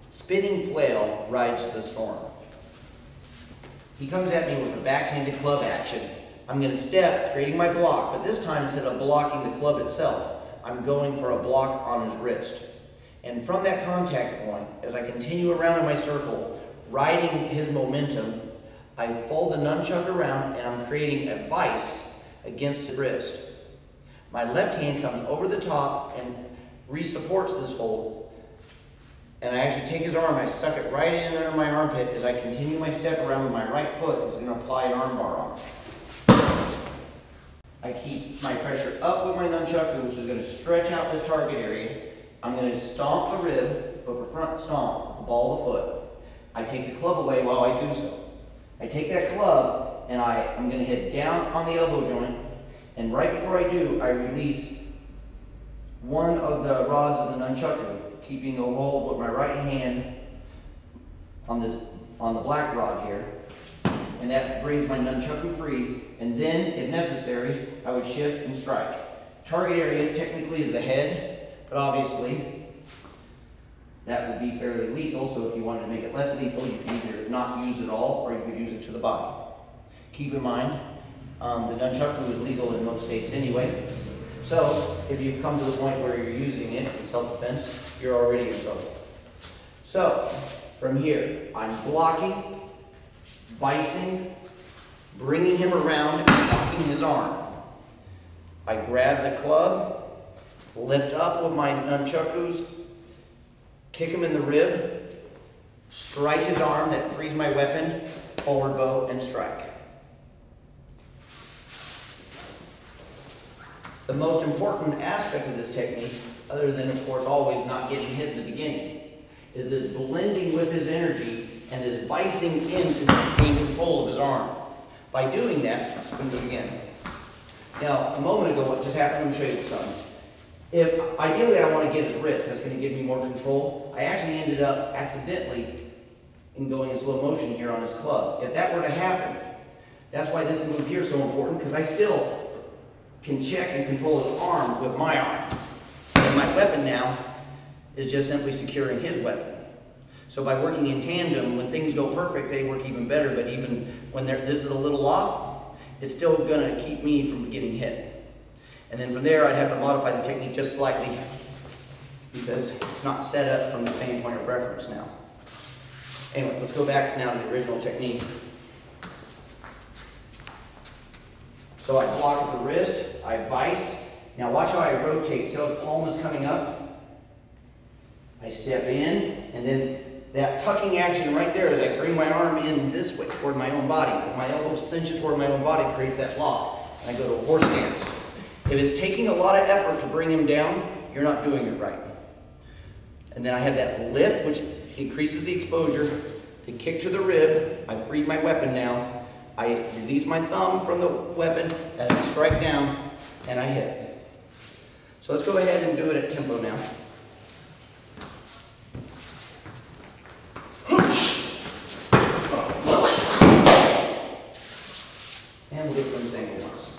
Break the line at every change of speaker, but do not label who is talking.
Spinning flail rides the storm. He comes at me with a backhanded club action. I'm going to step, creating my block, but this time instead of blocking the club itself, I'm going for a block on his wrist. And from that contact point, as I continue around in my circle, riding his momentum, I fold the nunchuck around and I'm creating a vice against the wrist. My left hand comes over the top and re-supports this hold. And I actually take his arm, I suck it right in under my armpit as I continue my step around with my right foot. Is going to apply an arm bar on. I keep my pressure up with my nunchaku, which is going to stretch out this target area. I'm going to stomp the rib, but for front stomp, the ball of the foot. I take the club away while I do so. I take that club and I'm going to hit down on the elbow joint, and right before I do, I release one of the rods of the nunchaku, keeping a hold with my right hand on the black rod here, and that brings my nunchaku free. And then, if necessary, I would shift and strike. Target area technically is the head, but obviously that would be fairly lethal. So if you wanted to make it less lethal, you could either not use it at all, or you could use it to the body. Keep in mind, the nunchaku is legal in most states anyway. So if you've come to the point where you're using it in self-defense, you're already in trouble. So from here, I'm blocking, vicing, bringing him around and blocking his arm. I grab the club, lift up with my nunchakus, kick him in the rib, strike his arm, that frees my weapon, forward bow, and strike. The most important aspect of this technique, other than of course always not getting hit in the beginning, is this blending with his energy and this vicing into being control of his arm. By doing that, I'm just going to do it again. Now, a moment ago, what just happened, let me show you something. If ideally I want to get his wrist, that's going to give me more control. I actually ended up accidentally in going in slow motion here on his club. If that were to happen, that's why this move here is so important, because I still can check and control his arm with my arm. And my weapon now is just simply securing his weapon. So by working in tandem, when things go perfect, they work even better, but even when this is a little off, it's still going to keep me from getting hit. And then from there, I'd have to modify the technique just slightly because it's not set up from the same point of reference now. Anyway, let's go back now to the original technique. So I block at the wrist, I vice. Now watch how I rotate. See how his palm is coming up? I step in, and then that tucking action right there as I bring my arm in this way toward my own body. With my elbow cinched toward my own body creates that lock. And I go to a horse stance. If it's taking a lot of effort to bring him down, you're not doing it right. And then I have that lift, which increases the exposure. The kick to the rib. I've freed my weapon now. I release my thumb from the weapon, and I strike down, and I hit. So let's go ahead and do it at tempo now. And we'll do it from the same once.